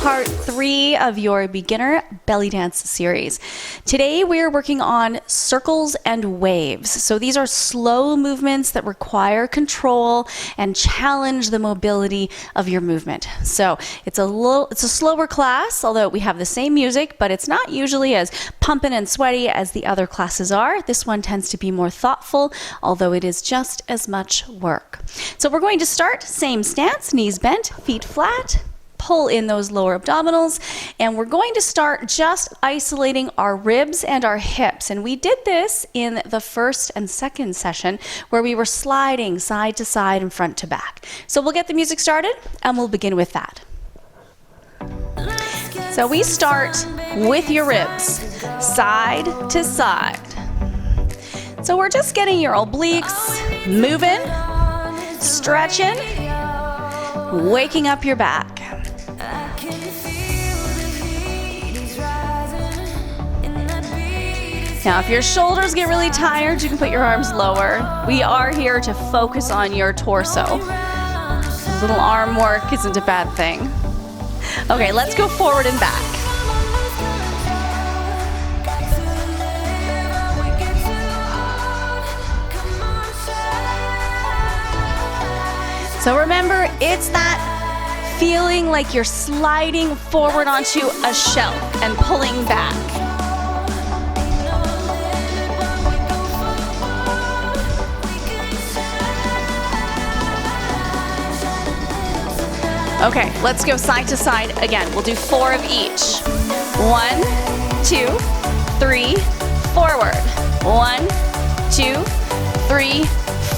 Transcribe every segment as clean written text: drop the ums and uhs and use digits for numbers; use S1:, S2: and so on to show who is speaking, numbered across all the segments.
S1: part 3 of your beginner belly dance series. Today we are working on circles and waves. So these are slow movements that require control and challenge the mobility of your movement. So it's a slower class, although we have the same music, but it's not usually as pumping and sweaty as the other classes are. This one tends to be more thoughtful, although it is just as much work. So we're going to start, same stance, knees bent, feet flat. Pull in those lower abdominals, and we're going to start just isolating our ribs and our hips. And we did this in the first and second session where we were sliding side to side and front to back. So we'll get the music started and we'll begin with that. So we start with your ribs, side to side. So we're just getting your obliques moving, stretching, waking up your back. Now, if your shoulders get really tired, you can put your arms lower. We are here to focus on your torso. A little arm work isn't a bad thing. Okay, let's go forward and back. So remember, it's that feeling like you're sliding forward onto a shelf and pulling back. Okay, let's go side to side again. We'll do 4 of each. 1, 2, 3, forward. 1, 2, 3,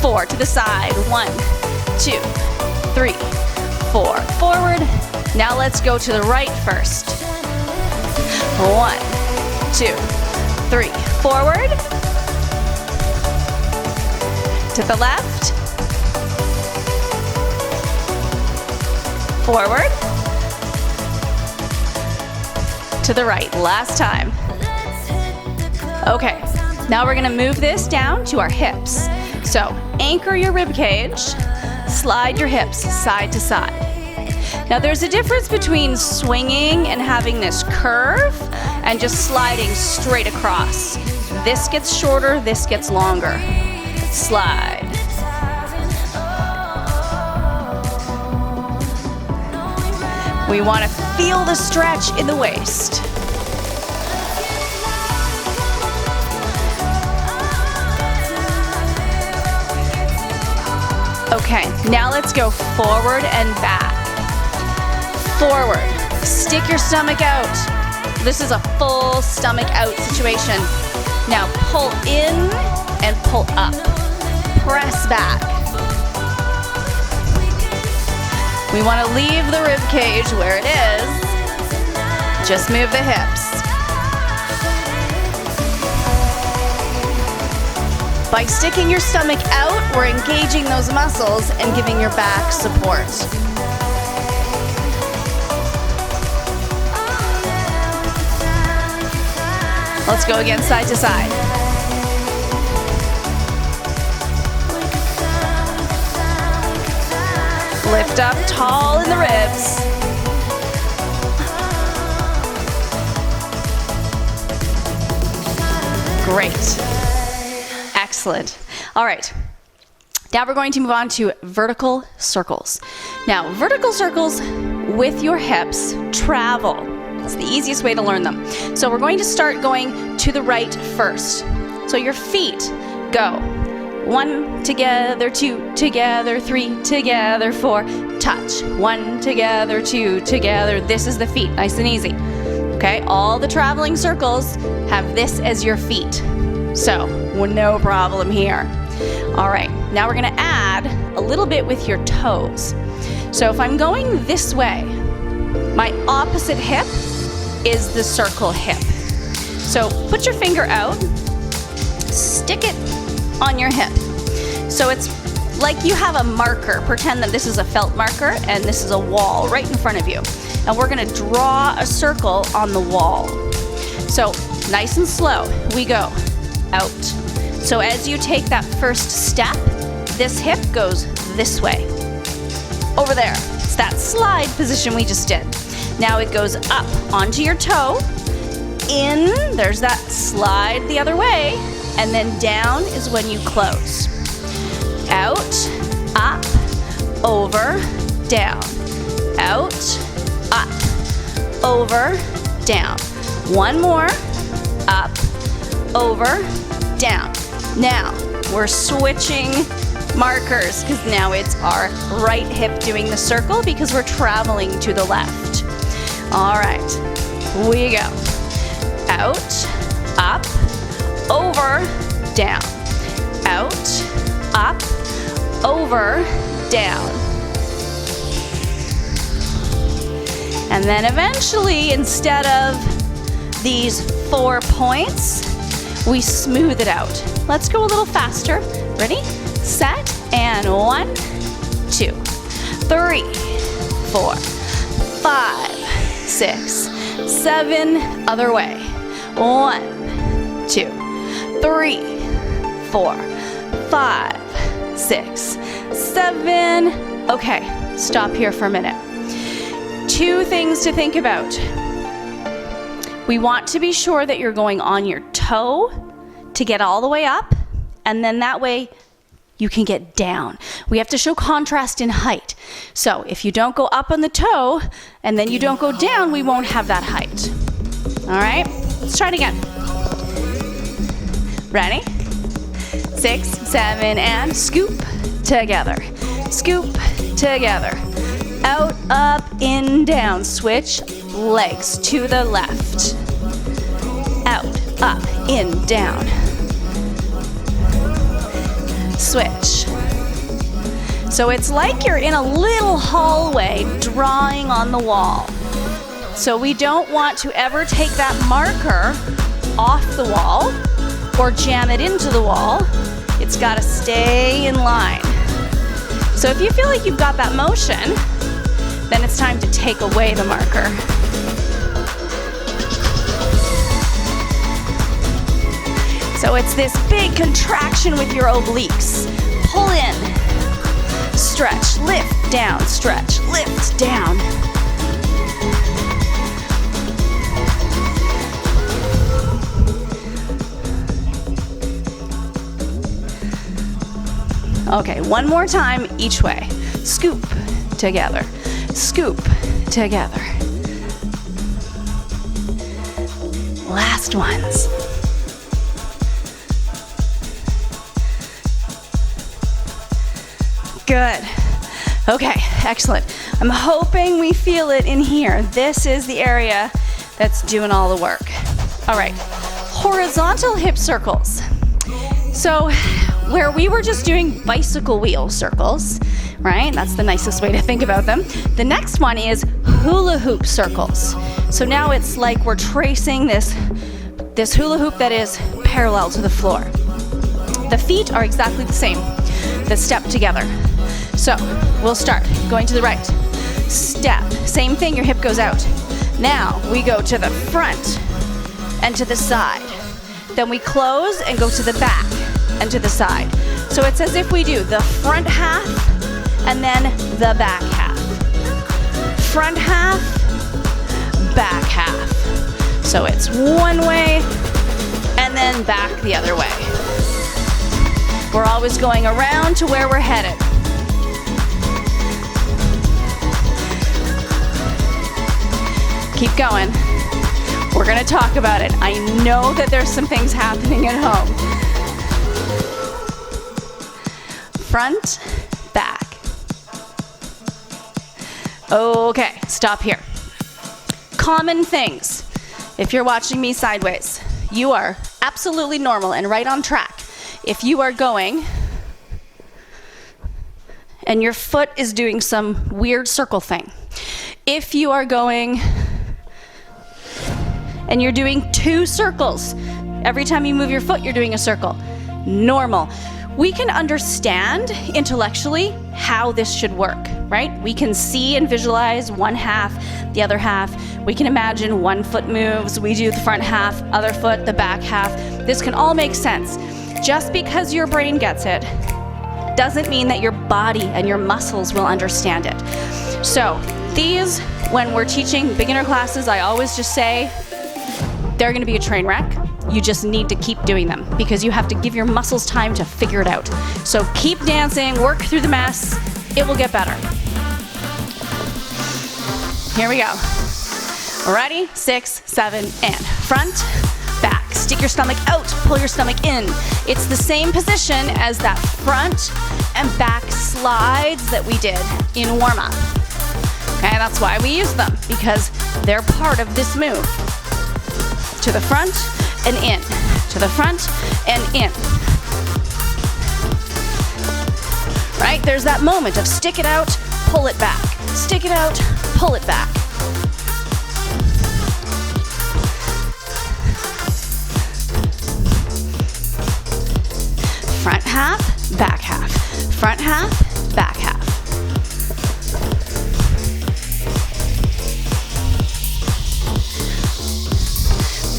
S1: 4. To the side. 1, 2, 3, 4. Forward. Now let's go to the right first. 1, 2, 3. Forward. To the left. Forward. To the right. Last time. Okay, now we're gonna move this down to our hips. So anchor your rib cage, slide your hips side to side. Now there's a difference between swinging and having this curve and just sliding straight across. This gets shorter, this gets longer. Slide. We want to feel the stretch in the waist. Okay, now let's go forward and back. Forward. Stick your stomach out. This is a full stomach out situation. Now pull in and pull up. Press back. We want to leave the rib cage where it is. Just move the hips. By sticking your stomach out, we're engaging those muscles and giving your back support. Let's go again, side to side. Lift up tall in the ribs. Great. Excellent. All right. Now we're going to move on to vertical circles. Now, vertical circles with your hips travel. It's the easiest way to learn them. So we're going to start going to the right first. So your feet go. 1 together, 2 together, 3 together, 4, touch. 1 together, 2 together. This is the feet, nice and easy. Okay, all the traveling circles have this as your feet. So, no problem here. All right, now we're gonna add a little bit with your toes. So if I'm going this way, my opposite hip is the circle hip. So put your finger out, stick it on your hip. So it's like you have a marker. Pretend that this is a felt marker and this is a wall right in front of you. And we're gonna draw a circle on the wall. So nice and slow, we go out. So as you take that first step, this hip goes this way. Over there. It's that slide position we just did. Now it goes up onto your toe, in, there's that slide the other way, and then down is when you close. Out, up, over, down. Out, up, over, down. One more, up, over, down. Now, we're switching markers because now it's our right hip doing the circle because we're traveling to the left. All right, we go. Out, up, over, down. Out, up, over, down. And then eventually, instead of these 4 points, we smooth it out. Let's go a little faster. Ready, set, and 1, 2, 3, 4, 5, 6, 7, other way. 1, 2, 3, 4, 5, 6, 7. Okay, stop here for a minute. 2 things to think about. We want to be sure that you're going on your toe to get all the way up, and then that way you can get down. We have to show contrast in height. So if you don't go up on the toe and then you don't go down, we won't have that height. All right, let's try it again. Ready? 6, 7, and scoop together. Scoop together. Out, up, in, down. Switch legs to the left. Out, up, in, down. Switch. So it's like you're in a little hallway drawing on the wall. So we don't want to ever take that marker off the wall or jam it into the wall. It's got to stay in line. So if you feel like you've got that motion, then it's time to take away the marker. So it's this big contraction with your obliques. Pull in, stretch, lift, down, stretch, lift, down. Okay, one more time each way. Scoop together, scoop together. Last ones. Good. Okay, excellent. I'm hoping we feel it in here. This is the area that's doing all the work. All right, horizontal hip circles. So where we were just doing bicycle wheel circles, right? That's the nicest way to think about them. The next one is hula hoop circles. So now it's like we're tracing this hula hoop that is parallel to the floor. The feet are exactly the same. The step together. So we'll start going to the right. Step, same thing, your hip goes out. Now we go to the front and to the side. Then we close and go to the back and to the side. So it's as if we do the front half and then the back half. Front half, back half. So it's one way and then back the other way. We're always going around to where we're headed. Keep going. We're going to talk about it. I know that there's some things happening at home. Front, back. Okay, stop here. Common things. If you're watching me sideways, you are absolutely normal and right on track. If you are going and your foot is doing some weird circle thing. If you are going and you're doing 2 circles, every time you move your foot, you're doing a circle. Normal. We can understand intellectually how this should work, right? We can see and visualize one half, the other half. We can imagine one foot moves, we do the front half, other foot, the back half. This can all make sense. Just because your brain gets it doesn't mean that your body and your muscles will understand it. So These, when we're teaching beginner classes, I always just say, they're gonna be a train wreck. You just need to keep doing them because you have to give your muscles time to figure it out. So keep dancing, work through the mess, it will get better. Here we go. Ready? 6, 7, and front, back. Stick your stomach out, pull your stomach in. It's the same position as that front and back slides that we did in warm-up. Okay, that's why we use them, because they're part of this move. To the front and in, to the front and in. Right, there's that moment of stick it out, pull it back. Stick it out, pull it back. Front half, back half. Front half, back half.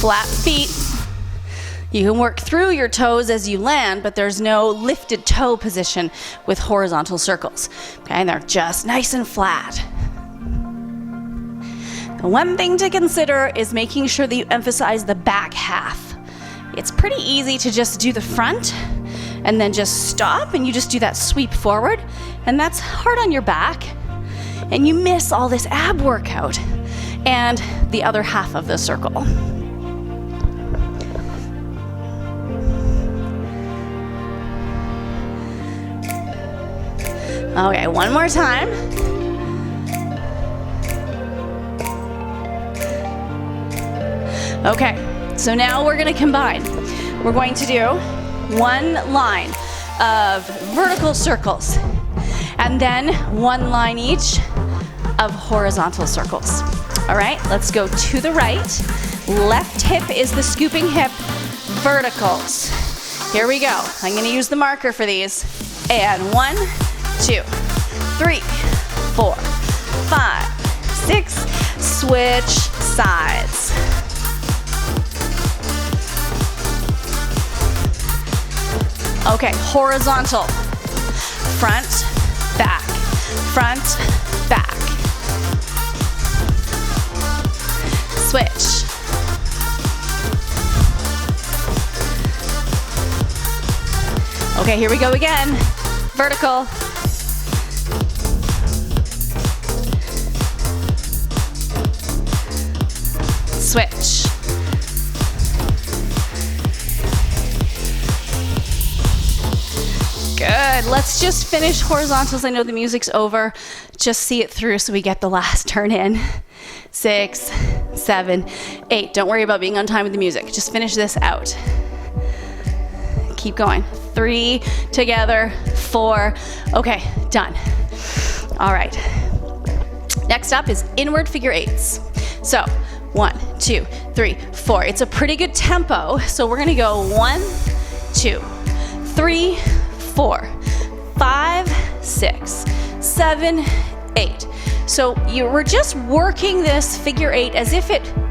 S1: Flat feet. You can work through your toes as you land, but there's no lifted toe position with horizontal circles. Okay, and they're just nice and flat. The one thing to consider is making sure that you emphasize the back half. It's pretty easy to just do the front and then just stop and you just do that sweep forward, and that's hard on your back and you miss all this ab workout and the other half of the circle. Okay, one more time. Okay, so now we're gonna combine. We're going to do one line of vertical circles and then one line each of horizontal circles. All right, let's go to the right. Left hip is the scooping hip, verticals. Here we go. I'm gonna use the marker for these. And 1, 2, 3, 4, 5, 6, switch sides. Okay, horizontal. Front, back. Front, back. Switch. Okay, here we go again. Vertical. Switch. Good. Let's just finish horizontals. I know the music's over. Just see it through so we get the last turn in. 6, 7, 8. Don't worry about being on time with the music. Just finish this out. Keep going. 3 together, 4. Okay, done. All right. Next up is inward figure eights. So 1, 2, 3, 4. It's a pretty good tempo. So we're gonna go 1, 2, 3, 4, 5, 6, 7, 8. So we're just working this figure eight as if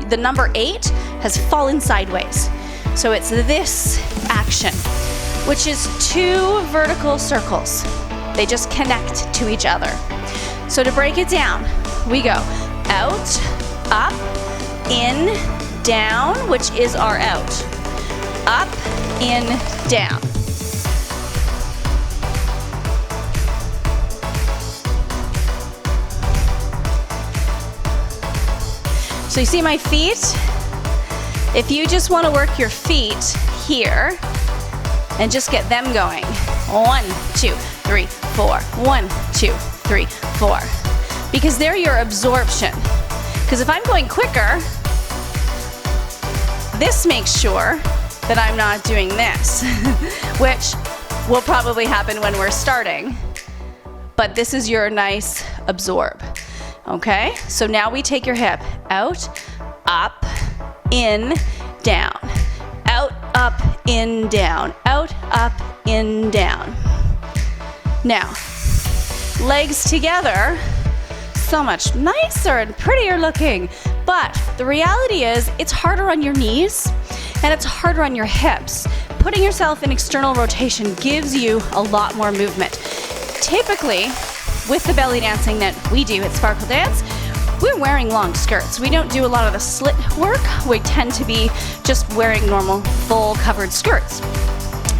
S1: the number 8 has fallen sideways. So it's this action, which is 2 vertical circles. They just connect to each other. So to break it down, we go out, up, in, down, which is our out. Up, in, down. So you see my feet? If you just want to work your feet here and just get them going. 1, 2, 3, 4. 1, 2, 3, 4. Because they're your absorption. Because if I'm going quicker, this makes sure that I'm not doing this, which will probably happen when we're starting. But this is your nice absorb. Okay, so now we take your hip out, up, in, down. Out, up, in, down. Out, up, in, down. Now, legs together, so much nicer and prettier looking. But the reality is, it's harder on your knees and it's harder on your hips. Putting yourself in external rotation gives you a lot more movement. Typically, with the belly dancing that we do at Sparkle Dance, we're wearing long skirts. We don't do a lot of the slit work. We tend to be just wearing normal full covered skirts.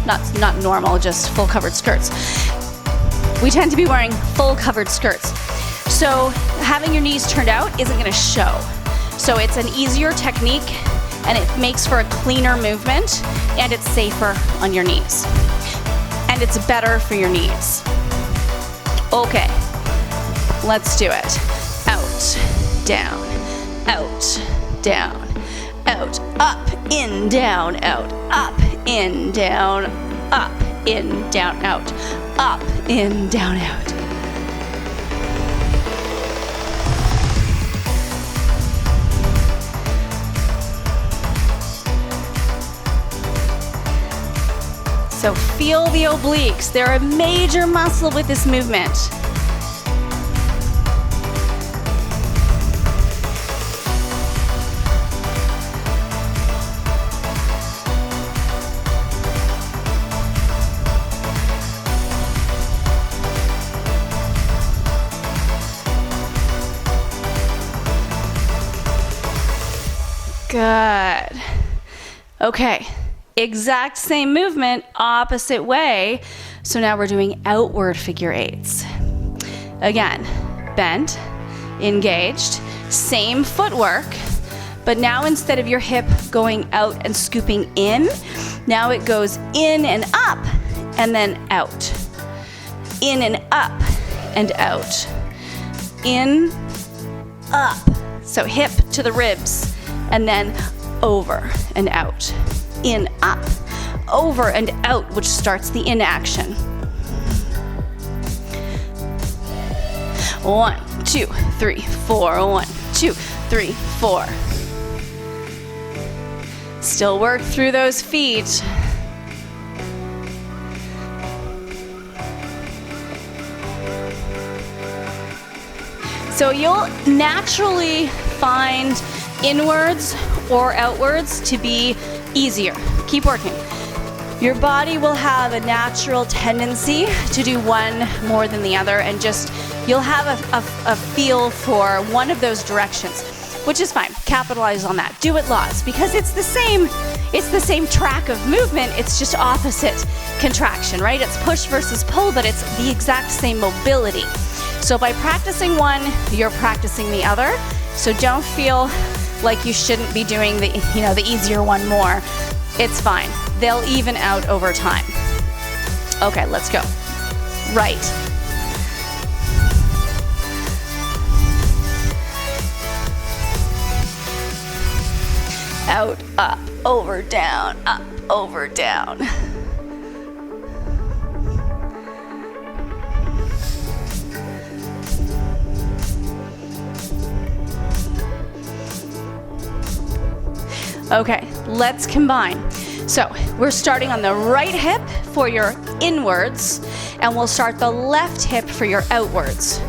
S1: Not normal, just full covered skirts. We tend to be wearing full covered skirts. So having your knees turned out isn't gonna show. So it's an easier technique and it makes for a cleaner movement and it's safer on your knees. And it's better for your knees. Okay, let's do it. Out, down, out, down, out, up, in, down, out, up, in, down, up, in, down, out, up, in, down, out. So feel the obliques. They're a major muscle with this movement. Good. Okay, exact same movement, opposite way. So now we're doing outward figure eights. Again, bent, engaged, same footwork, but now instead of your hip going out and scooping in, now it goes in and up and then out. In and up and out. In, up. So hip to the ribs and then over and out. In, up, over and out, which starts the in action. 1, 2, 3, 4. 1, 2, 3, 4. Still work through those feet. So you'll naturally find inwards or outwards to be easier. Keep working. Your body will have a natural tendency to do one more than the other, and just you'll have a feel for one of those directions, which is fine. Capitalize on that. Do it lots because it's the same track of movement. It's just opposite contraction, right? It's push versus pull, but it's the exact same mobility. So by practicing one, you're practicing the other. So don't feel like you shouldn't be doing the easier one more. It's fine. They'll even out over time. Okay, let's go. Right. Out, up, over, down, up, over, down. Okay, let's combine. So we're starting on the right hip for your inwards, and we'll start the left hip for your outwards.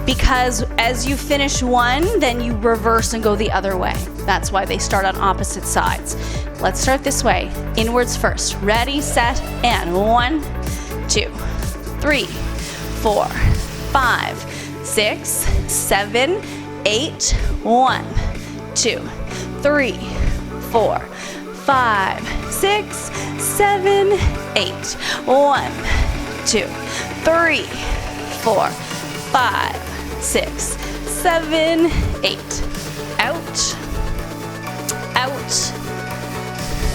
S1: Because as you finish one, then you reverse and go the other way. That's why they start on opposite sides. Let's start this way. Inwards first. Ready, set, and 1, 2, 3, 4, 5, 6, 7, 8. 1, 2, 3, 4, 5, 6, 7, 8. 1, 2, 3, 4, 5, 6, 7, 8. Out, out,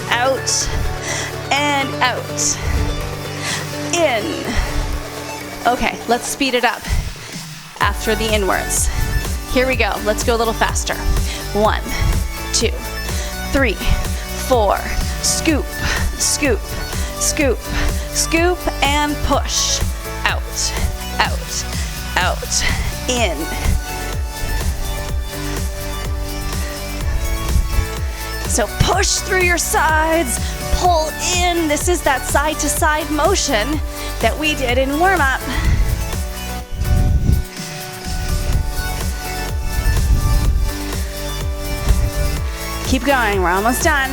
S1: out, and out. In. Okay, let's speed it up after the inwards. Here we go. Let's go a little faster. 1, 2, 3, 4. Scoop, scoop, scoop, scoop, and push. Out, out, out. In. So push through your sides, pull in. This is that side to side motion that we did in warm up. Keep going, we're almost done.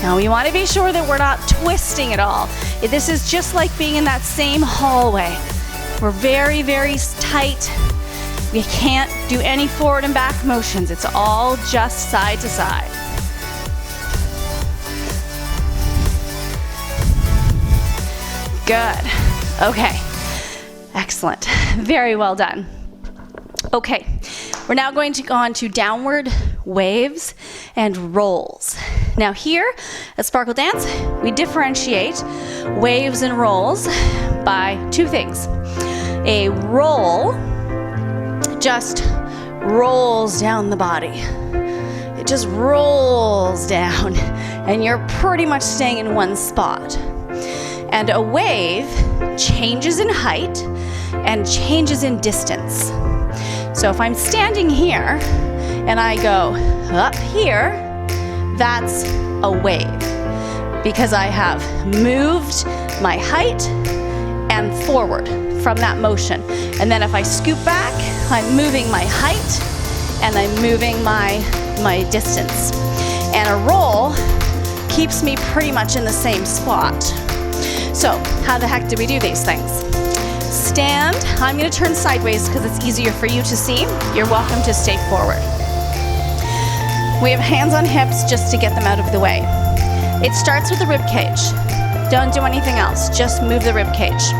S1: Now we want to be sure that we're not twisting at all. This is just like being in that same hallway. We're very, very tight. We can't do any forward and back motions. It's all just side to side. Good. Okay. Excellent. Very well done. Okay. We're now going to go on to downward waves and rolls. Now here at Sparkle Dance, we differentiate waves and rolls by two things. A roll just rolls down the body. It just rolls down, and you're pretty much staying in one spot. And a wave changes in height and changes in distance. So if I'm standing here and I go up here, that's a wave because I have moved my height and forward from that motion. And then if I scoop back, I'm moving my height and I'm moving my distance. And a roll keeps me pretty much in the same spot. So how the heck do we do these things? Stand. I'm going to turn sideways because it's easier for you to see. You're welcome to stay forward. We have hands on hips just to get them out of the way. It starts with the rib cage. Don't do anything else. Just move the rib cage.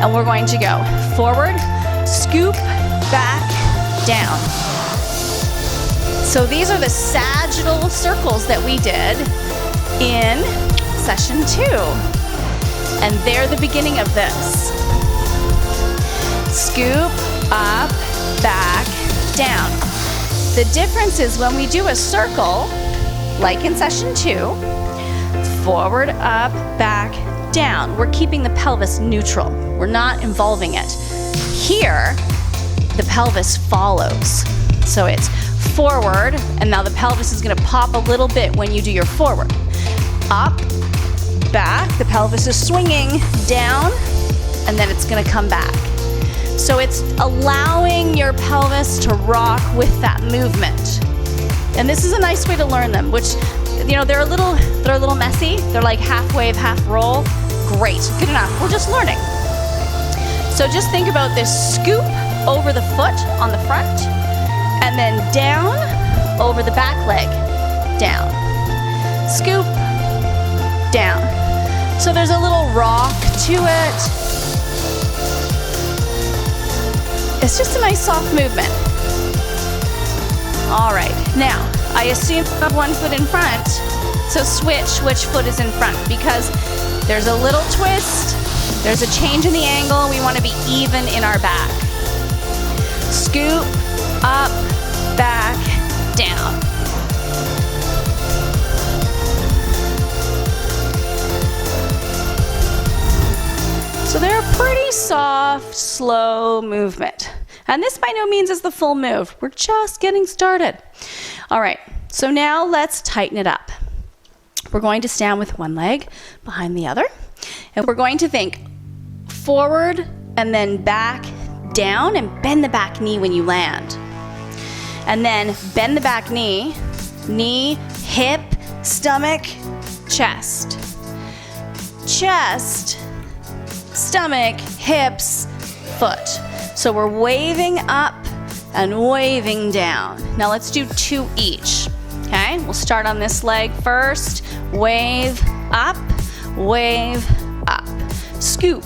S1: And we're going to go forward, scoop, back, down. So these are the sagittal circles that we did in session 2. And they're the beginning of this. Scoop, up, back, down. The difference is when we do a circle, like in session 2, forward, up, back, down. We're keeping the pelvis neutral. We're not involving it. Here, the pelvis follows. So it's forward, and now the pelvis is going to pop a little bit when you do your forward. Up, back, the pelvis is swinging down, and then it's going to come back. So it's allowing your pelvis to rock with that movement. And this is a nice way to learn them, which, you know, they're a little messy. They're like half wave, half roll. Great, good enough. We're just learning. So just think about this scoop over the foot on the front, and then down over the back leg, down. Scoop, down. So there's a little rock to it. It's just a nice soft movement. All right, now I assume you have one foot in front, so switch which foot is in front because there's a little twist, there's a change in the angle, we want to be even in our back. Scoop, up, back, down. So they're a pretty soft, slow movement. And this by no means is the full move. We're just getting started. All right, so now let's tighten it up. We're going to stand with one leg behind the other. And we're going to think forward and then back, down, and bend the back knee when you land. And then bend the back knee, hip, stomach, chest. Chest, stomach, hips, foot. So we're waving up and waving down. Now let's do 2 each. Okay, we'll start on this leg first. Wave up, scoop,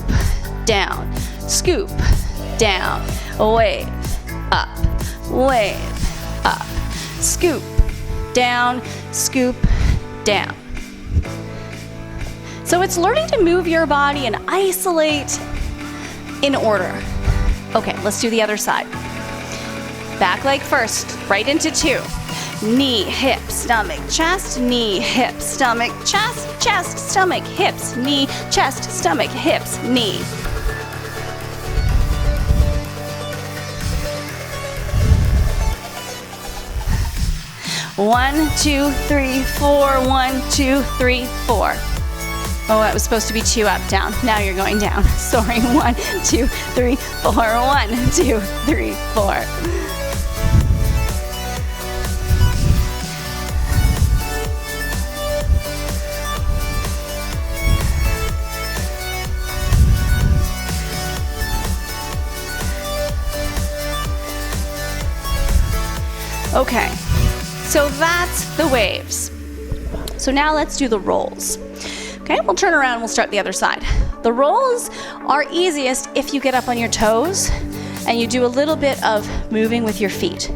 S1: down, wave up, scoop, down. So it's learning to move your body and isolate in order. Okay, let's do the other side. Back leg first, right into 2. Knee, hip, stomach, chest, knee, hip, stomach, chest, stomach, hips, knee, chest, stomach, hips, knee. One, two, three, four. 1, 2, 3, 4. Oh, that was supposed to be 2 up, down. Now you're going down. Sorry. 1, 2, 3, 4. 1, 2, 3, 4. Okay, so that's the waves. So now let's do the rolls. Okay, we'll turn around and we'll start the other side. The rolls are easiest if you get up on your toes and you do a little bit of moving with your feet.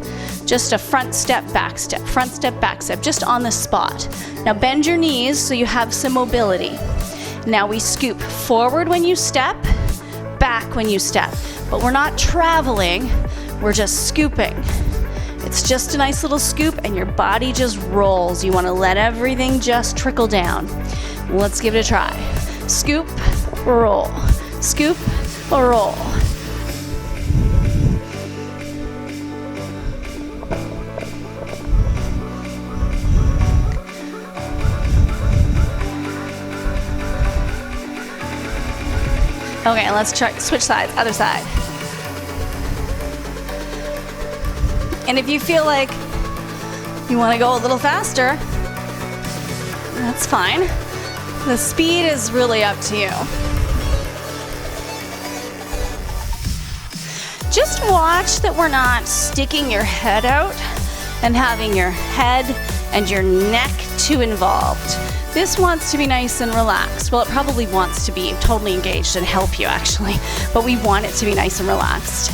S1: Just a front step, back step, just on the spot. Now bend your knees so you have some mobility. Now we scoop forward when you step, back when you step. But we're not traveling, we're just scooping. It's just a nice little scoop and your body just rolls. You want to let everything just trickle down. Let's give it a try. Scoop, roll. Scoop, roll. Okay, let's try, switch sides, other side. And if you feel like you want to go a little faster, that's fine. The speed is really up to you. Just watch that we're not sticking your head out and having your head and your neck too involved. This wants to be nice and relaxed. Well, it probably wants to be totally engaged and help you actually, but we want it to be nice and relaxed.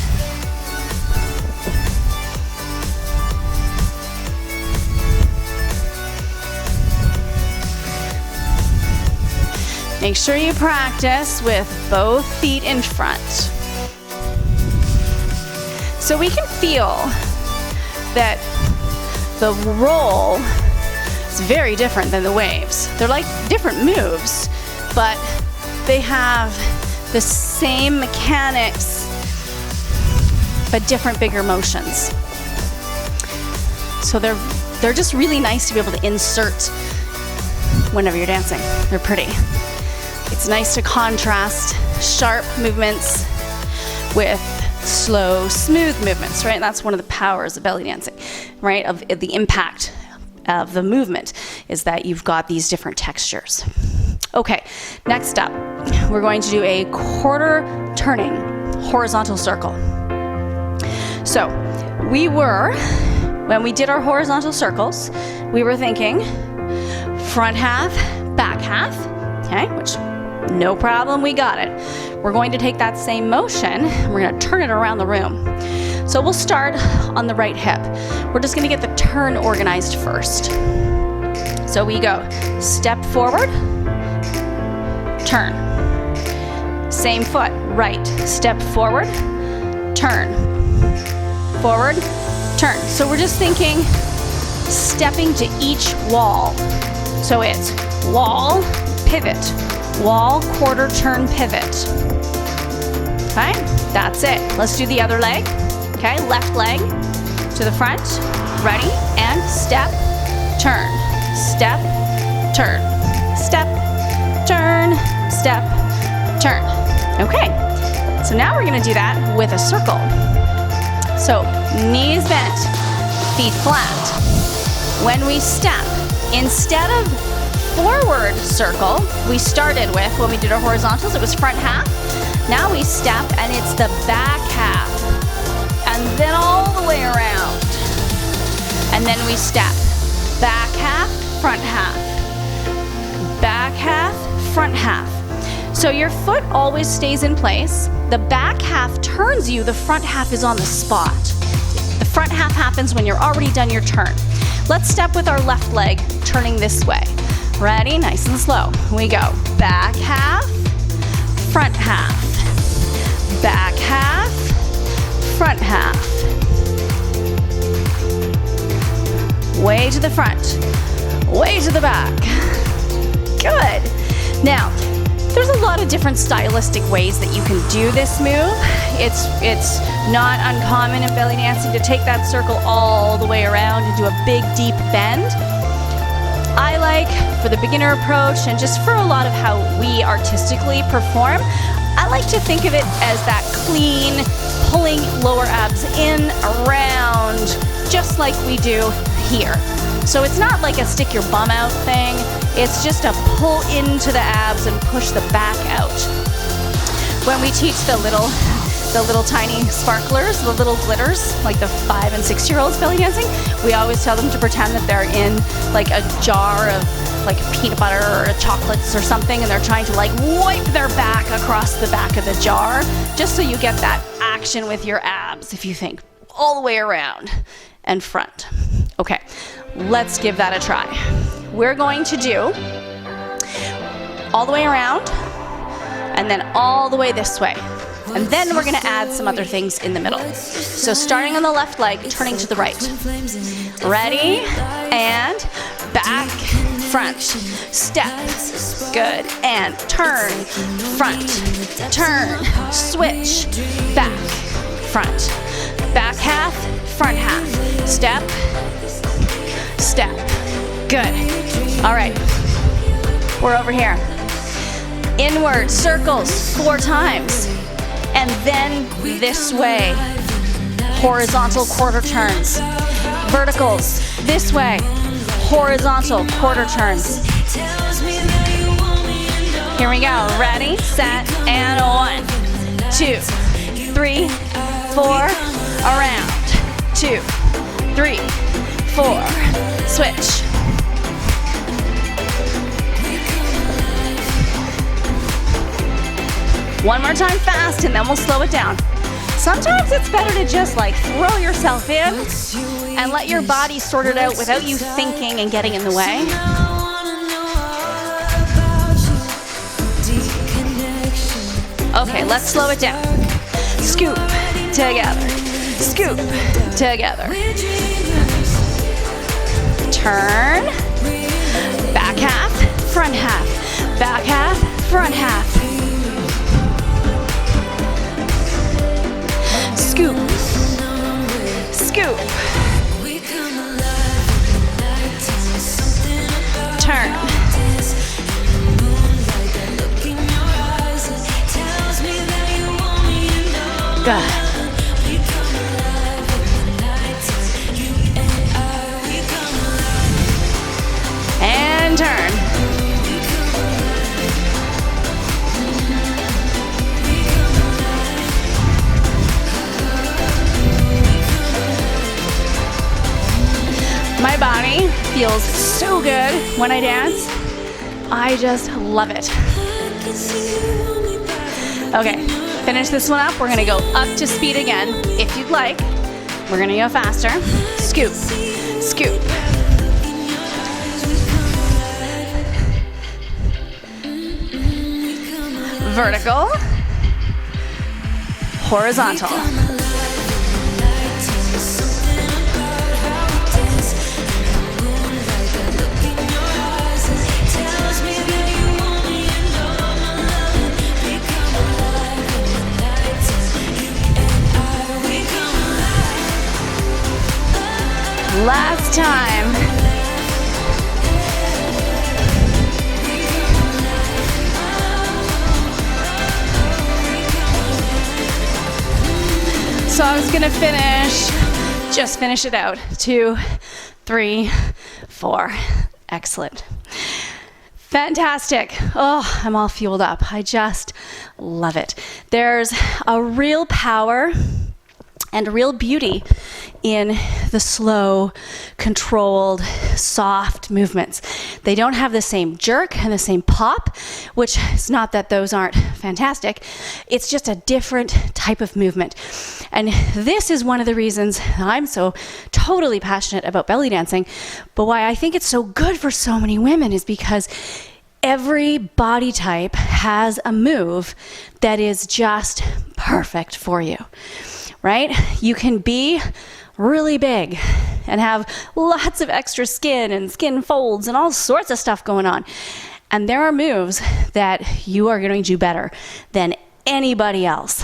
S1: Make sure you practice with both feet in front. So we can feel that the roll is very different than the waves. They're like different moves, but they have the same mechanics, but different bigger motions. So they're just really nice to be able to insert whenever you're dancing. They're pretty. It's nice to contrast sharp movements with slow, smooth movements, right? That's one of the powers of belly dancing, right? Of the impact of the movement is that you've got these different textures. Okay, next up, we're going to do a quarter turning horizontal circle. So when we did our horizontal circles, we were thinking front half, back half, okay, which no problem, we got it. We're going to take that same motion, and we're going to turn it around the room. So we'll start on the right hip. We're just going to get the turn organized first. So we go step forward, turn. Same foot, right. Step forward, turn. Forward, turn. So we're just thinking stepping to each wall. So it's wall, pivot. Wall, quarter turn, pivot. Okay, that's it. Let's do the other leg. Okay, left leg to the front. Ready, and step, turn, step, turn, step, turn, step, turn. Okay, so now we're gonna do that with a circle. So knees bent, feet flat. When we step, instead of forward circle we started with when we did our horizontals, it was front half. Now we step and it's the back half, and then all the way around, and then we step back half, front half, back half, front half. So your foot always stays in place. The back half turns you, the front half is on the spot. The front half happens when you're already done your turn. Let's step with our left leg turning this way. Ready? Nice and slow. We go back half, front half, back half, front half. Way to the front, way to the back. Good. Now, there's a lot of different stylistic ways that you can do this move. It's not uncommon in belly dancing to take that circle all the way around and do a big, deep bend. I like, for the beginner approach and just for a lot of how we artistically perform, I like to think of it as that clean, pulling lower abs in, around, just like we do here. So it's not like a stick your bum out thing, it's just a pull into the abs and push the back out. When we teach the the little tiny sparklers, the little glitters, like the 5 and 6-year-olds belly dancing, we always tell them to pretend that they're in like a jar of like peanut butter or chocolates or something, and they're trying to like wipe their back across the back of the jar, just so you get that action with your abs if you think all the way around and front. Okay, let's give that a try. We're going to do all the way around and then all the way this way. And then we're gonna add some other things in the middle. So starting on the left leg, turning to the right. Ready? And back, front, step, good, and turn, front, turn, switch, back, front, back half, front half, step, step, good. All right, we're over here. Inward circles 4 times, and then this way, horizontal quarter turns. Verticals this way, horizontal quarter turns. Here we go, ready, set, and 1, 2, 3, 4, around, 2, 3, 4, switch. One more time fast, and then we'll slow it down. Sometimes it's better to just like throw yourself in and let your body sort it out without you thinking and getting in the way. Okay, let's slow it down. Scoop, together. Scoop, together. Turn. Back half, front half. Back half, front half. Scoop, scoop, turn, good, and turn. My body feels so good when I dance. I just love it. Okay, finish this one up. We're gonna go up to speed again. If you'd like, we're gonna go faster. Scoop, scoop. Vertical, horizontal. Last time. So I was gonna just finish it out. 2, 3, 4. Excellent. Fantastic. Oh, I'm all fueled up. I just love it. There's a real power and a real beauty in the slow, controlled, soft movements. They don't have the same jerk and the same pop, which is not that those aren't fantastic. It's just a different type of movement. And this is one of the reasons I'm so totally passionate about belly dancing, but why I think it's so good for so many women is because every body type has a move that is just perfect for you, right? You can be really big and have lots of extra skin and skin folds and all sorts of stuff going on. And there are moves that you are going to do better than anybody else.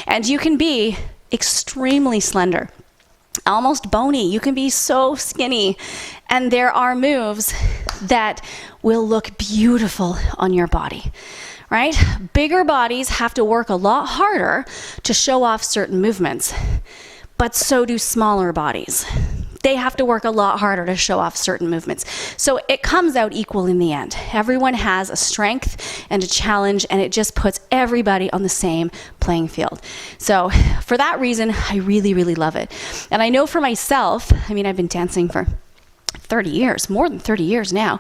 S1: And you can be extremely slender, almost bony. You can be so skinny. And there are moves that will look beautiful on your body, right? Bigger bodies have to work a lot harder to show off certain movements. But so do smaller bodies. they have to work a lot harder to show off certain movements. So it comes out equal in the end. Everyone has a strength and a challenge, and it just puts everybody on the same playing field. So for that reason, I really, really love it. And I know for myself, I mean, I've been dancing for 30 years, more than 30 years now.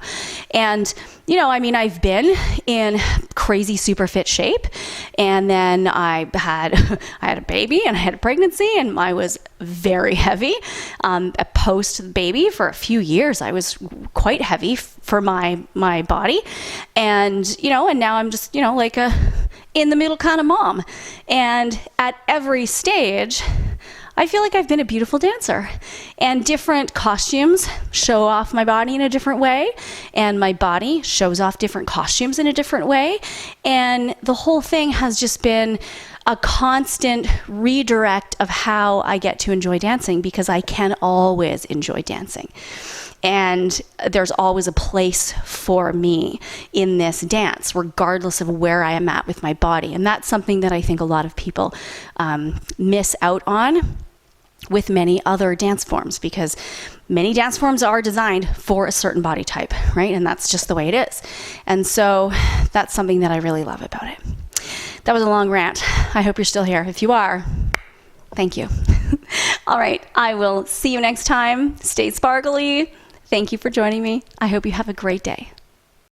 S1: And, you know, I mean, I've been in crazy super fit shape, and then I had a baby and I had a pregnancy, and I was very heavy. Post baby for a few years, I was quite heavy for my body. And, you know, and now I'm just, you know, like a in the middle kind of mom. And at every stage, I feel like I've been a beautiful dancer, and different costumes show off my body in a different way, and my body shows off different costumes in a different way. And the whole thing has just been a constant redirect of how I get to enjoy dancing, because I can always enjoy dancing. And there's always a place for me in this dance, regardless of where I am at with my body. And that's something that I think a lot of people miss out on with many other dance forms, because many dance forms are designed for a certain body type, right? And that's just the way it is. And so that's something that I really love about it. That was a long rant. I hope you're still here. If you are, thank you. All right, I will see you next time. Stay sparkly. Thank you for joining me. I hope you have a great day.